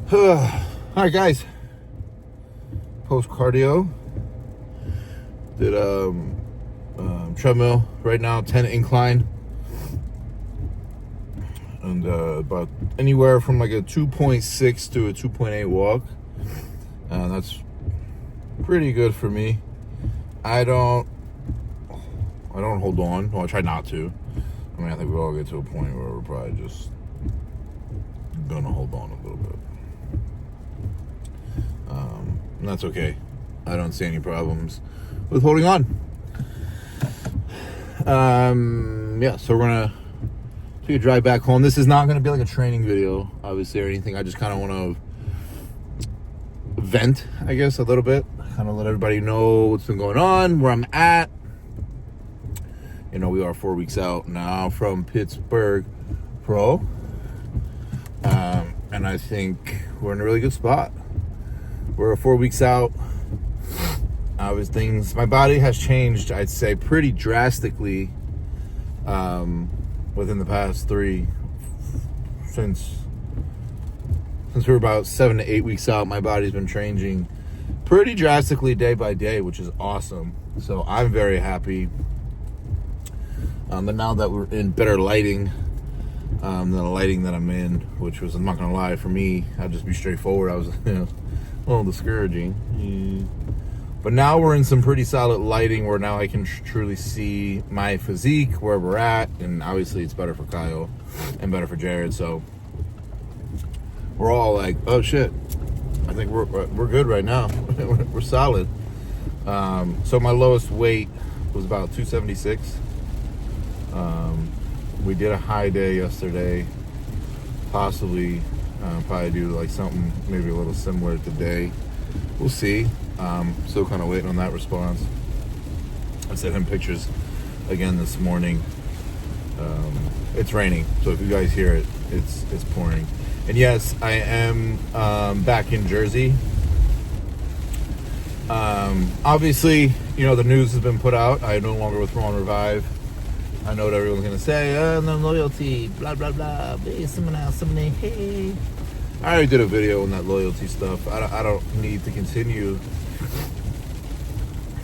All right, guys. Post cardio. Did treadmill right now, 10 incline, and about anywhere from like a 2.6 to a 2.8 walk. That's pretty good for me. I don't hold on. Well, I try not to. I mean, I think we all get to a point where we're probably just gonna hold on a little bit. And that's okay. I don't see any problems with holding on. Yeah, so we're gonna take a drive back home. This is not gonna be like a training video, obviously, or anything. I just kind of want to vent, I guess, a little bit. Kind of let everybody know what's been going on, where I'm at. You know, we are 4 weeks out now from Pittsburgh Pro. And I think we're in a really good spot. We're 4 weeks out. My body has changed, I'd say, pretty drastically within the past since we're about 7 to 8 weeks out. My body's been changing pretty drastically day by day, which is awesome. So I'm very happy. But now that we're in better lighting than the lighting that I'm in, which was, I'm not gonna lie, for me, I'll just be straightforward, I was a little discouraging. But now we're in some pretty solid lighting where now I can truly see my physique, where we're at, and obviously it's better for Kyle and better for Jared. So we're all like, oh shit, I think we're good right now. We're solid. So my lowest weight was about 276. We did a high day yesterday, probably do like something maybe a little similar today. We'll see. Still kind of waiting on that response. I sent him pictures again this morning. It's raining, so if you guys hear it, it's pouring. And yes, I am back in Jersey. Obviously, you know, the news has been put out. I'm no longer with Raw and Revive. I know what everyone's gonna say. No loyalty, blah blah blah. Hey, someone else, hey. I already did a video on that loyalty stuff. I don't need to continue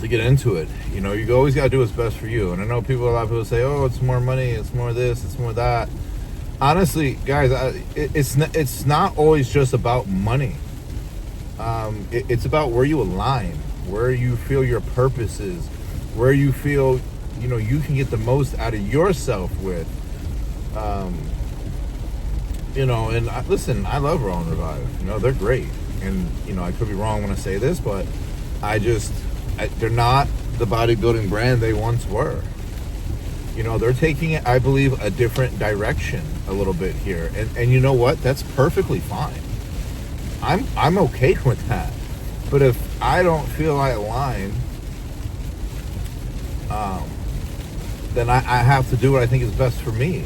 to get into it. You know, you always gotta do what's best for you. And I know a lot of people say, "Oh, it's more money, it's more this, it's more that." Honestly, guys, it's not always just about money. It's about where you align, where you feel your purpose is, where you feel, you know, you can get the most out of yourself with. You know, and listen, I love Raw and Revive. You know, they're great. And, you know, I could be wrong when I say this, but they're not the bodybuilding brand they once were. You know, they're taking it, I believe, a different direction a little bit here. And you know what? That's perfectly fine. I'm okay with that. But if I don't feel I align, then I have to do what I think is best for me.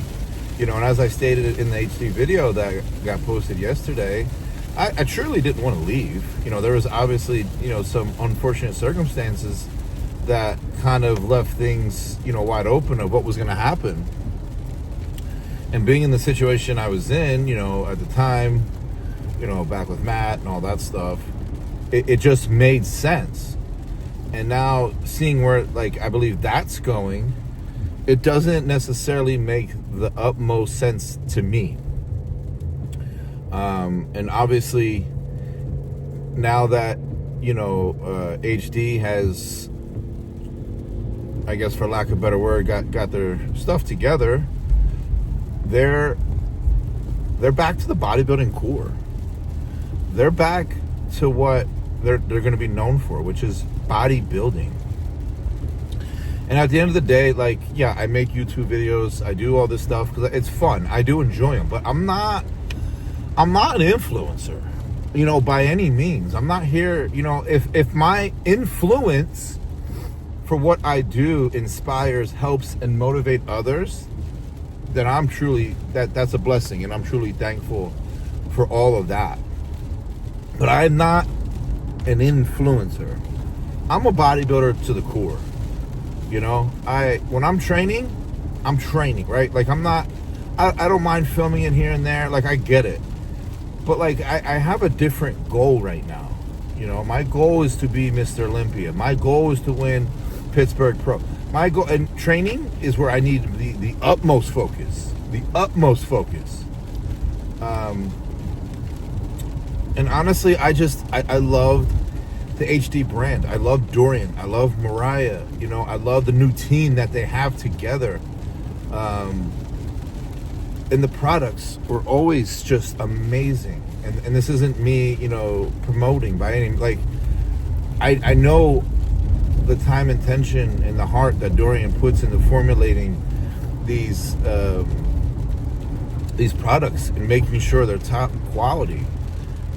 You know, and as I stated in the HD video that got posted yesterday, I truly didn't want to leave. You know, there was obviously, you know, some unfortunate circumstances that kind of left things, you know, wide open of what was going to happen. And being in the situation I was in, you know, at the time, you know, back with Matt and all that stuff, it just made sense. And now seeing where, like, I believe that's going, it doesn't necessarily make the utmost sense to me. And obviously, now that, you know, HD has, I guess for lack of a better word, got their stuff together, they're back to the bodybuilding core. They're back to what they're going to be known for, which is bodybuilding. And at the end of the day, like, yeah, I make YouTube videos. I do all this stuff because it's fun. I do enjoy them. But I'm not an influencer, you know, by any means. I'm not here, you know, if my influence for what I do inspires, helps, and motivate others, then I'm truly, that's a blessing. And I'm truly thankful for all of that. But I'm not an influencer. I'm a bodybuilder to the core. You know, when I'm training, right? Like, I don't mind filming it here and there. Like, I get it. But like, I have a different goal right now. You know, my goal is to be Mr. Olympia. My goal is to win Pittsburgh Pro. My goal, and training is where I need the utmost focus. The utmost focus. And honestly, I loved the HD brand. I love Dorian. I love Mariah. You know, I love the new team that they have together. And the products were always just amazing. And this isn't me, you know, promoting by any, like, I know the time and tension and the heart that Dorian puts into formulating these products and making sure they're top quality.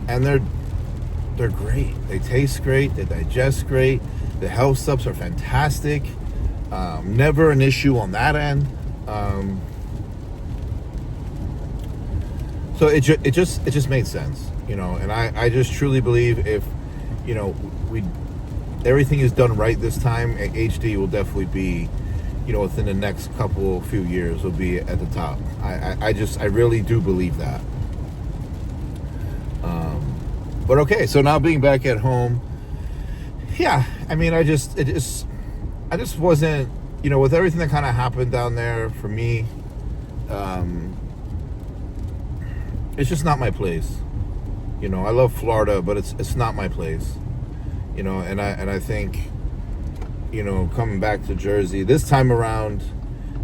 And they're great. They taste great. They digest great. The health subs are fantastic. Never an issue on that end. So it just made sense, you know. And I just truly believe if, you know, everything is done right this time, HD will definitely be, you know, within the next few years will be at the top. I really do believe that. But okay, so now being back at home, yeah, I mean, I just wasn't, you know, with everything that kind of happened down there for me, it's just not my place. You know, I love Florida, but it's not my place. You know, and I think, you know, coming back to Jersey this time around,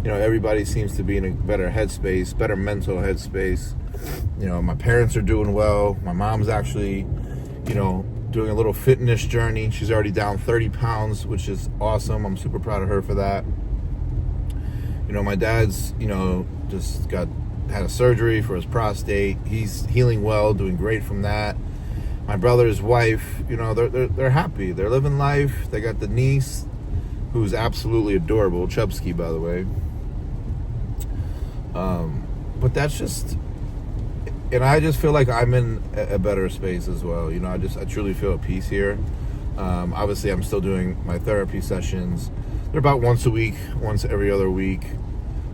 you know, everybody seems to be in a better headspace, better mental headspace. You know, my parents are doing well. My mom's actually, you know, doing a little fitness journey. She's already down 30 pounds, which is awesome. I'm super proud of her for that. You know, my dad's, you know, just had a surgery for his prostate. He's healing well, doing great from that. My brother's wife, you know, they're happy. They're living life. They got the niece, who's absolutely adorable, Chubsky, by the way. But that's just, and I just feel like I'm in a better space as well. You know, I truly feel at peace here. Obviously, I'm still doing my therapy sessions. They're about once a week, once every other week.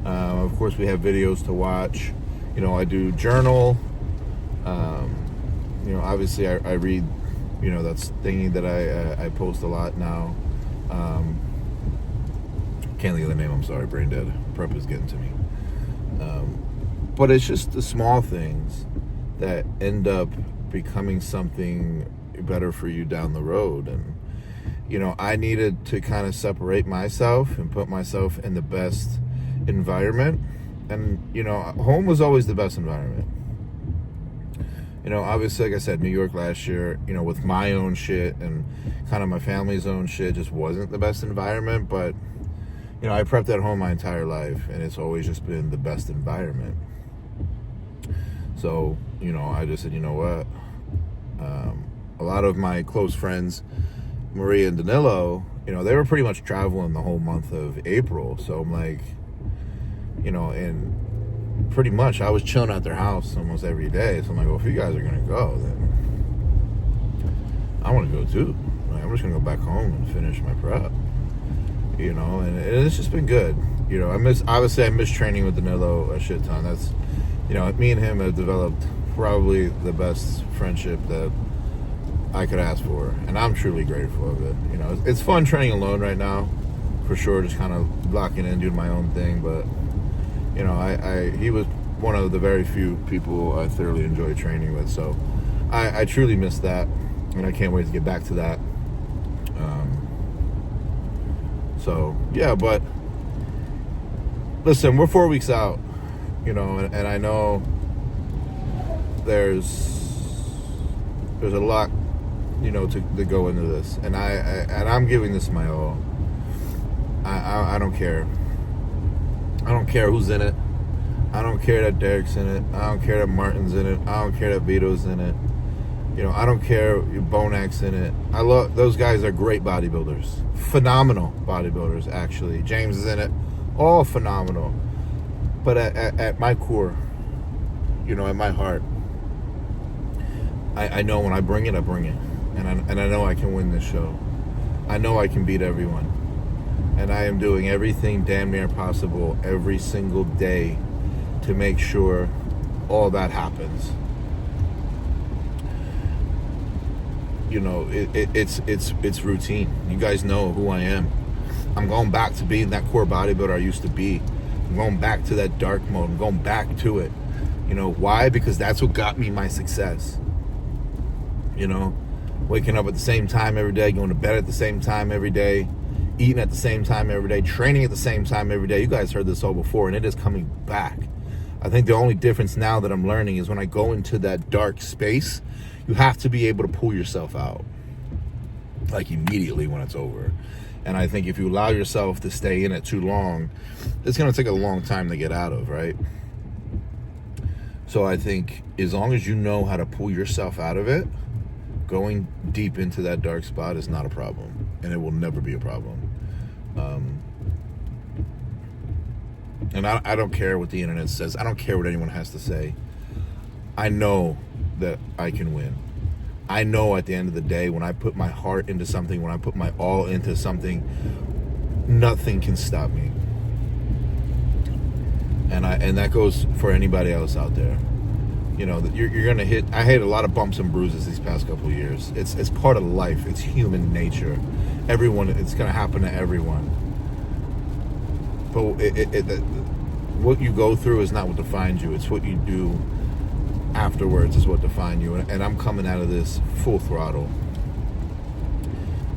Of course, we have videos to watch. You know, I do journal. You know, obviously, I read, you know, that's thingy that I post a lot now. Can't think of the name, I'm sorry, brain dead. Prep is getting to me. But it's just the small things that end up becoming something better for you down the road. And, you know, I needed to kind of separate myself and put myself in the best environment. And, you know, home was always the best environment. You know, obviously, like I said, New York last year, you know, with my own shit and kind of my family's own shit, just wasn't the best environment. But, you know, I prepped at home my entire life, and it's always just been the best environment. So, you know, I just said, you know what? A lot of my close friends, Maria and Danilo, you know, they were pretty much traveling the whole month of April. So I'm like, you know, and pretty much I was chilling at their house almost every day. So I'm like, well, if you guys are going to go, then I want to go too. Like, I'm just going to go back home and finish my prep, you know, and it's just been good. You know, I miss training with Danilo a shit ton. That's, you know, me and him have developed probably the best friendship that I could ask for, and I'm truly grateful of it. You know, it's fun training alone right now, for sure, just kind of blocking in, doing my own thing, but, you know, he was one of the very few people I thoroughly enjoy training with, so I truly miss that, and I can't wait to get back to that. So, yeah, but listen, we're 4 weeks out, you know, and I know there's a lot, you know, to go into this, and I'm giving this my all. I don't care. I don't care who's in it. I don't care that Derek's in it. I don't care that Martin's in it. I don't care that Vito's in it. You know, I don't care if Bonak's in it. I love those guys. Are great bodybuilders, phenomenal bodybuilders. Actually, James is in it. All phenomenal. But at my core, you know, at my heart, I know when I bring it, and I know I can win this show. I know I can beat everyone, and I am doing everything damn near possible every single day to make sure all that happens. you know, it's routine. You guys know who I am. I'm going back to being that core bodybuilder I used to be. I'm going back to that dark mode. I'm going back to it. You know, why? Because that's what got me my success. You know, waking up at the same time every day, going to bed at the same time every day, eating at the same time every day, training at the same time every day. You guys heard this all before, and it is coming back. I think the only difference now that I'm learning is when I go into that dark space, you have to be able to pull yourself out, like immediately when it's over. And I think if you allow yourself to stay in it too long, it's going to take a long time to get out of, right? So I think as long as you know how to pull yourself out of it, going deep into that dark spot is not a problem, and it will never be a problem. And I don't care what the internet says. I don't care what anyone has to say. I know that I can win. I know at the end of the day, when I put my heart into something, when I put my all into something, nothing can stop me. And that goes for anybody else out there. You know, you're gonna hit. I hit a lot of bumps and bruises these past couple of years. It's part of life. It's human nature. Everyone, it's gonna happen to everyone. But what you go through is not what defines you. It's what you do afterwards is what defines you. And I'm coming out of this full throttle.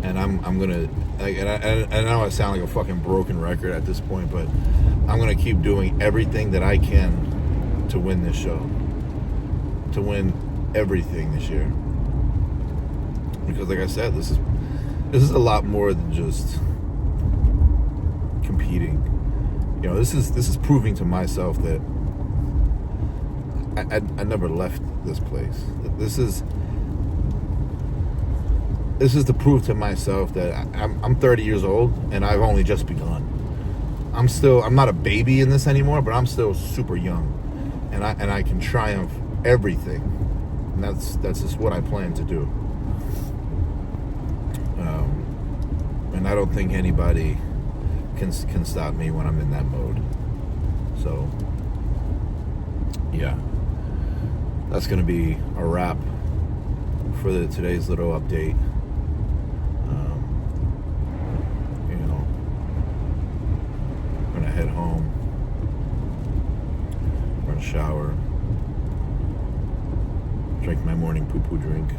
And I'm gonna, like, and I know I sound like a fucking broken record at this point, but I'm gonna keep doing everything that I can to win this show, to win everything this year. Because, like I said, this is a lot more than just competing. You know, this is proving to myself that I never left this place. This is to prove to myself that I'm 30 years old and I've only just begun. I'm not a baby in this anymore, but I'm still super young, and I can triumph everything, and that's just what I plan to do. And I don't think anybody can stop me when I'm in that mode. So yeah, that's gonna be a wrap for today's little update. You know, I'm gonna head home, I'm gonna shower, drink my morning poo-poo drink,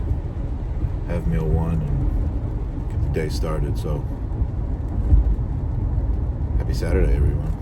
have meal one, and get the day started. So happy Saturday, everyone.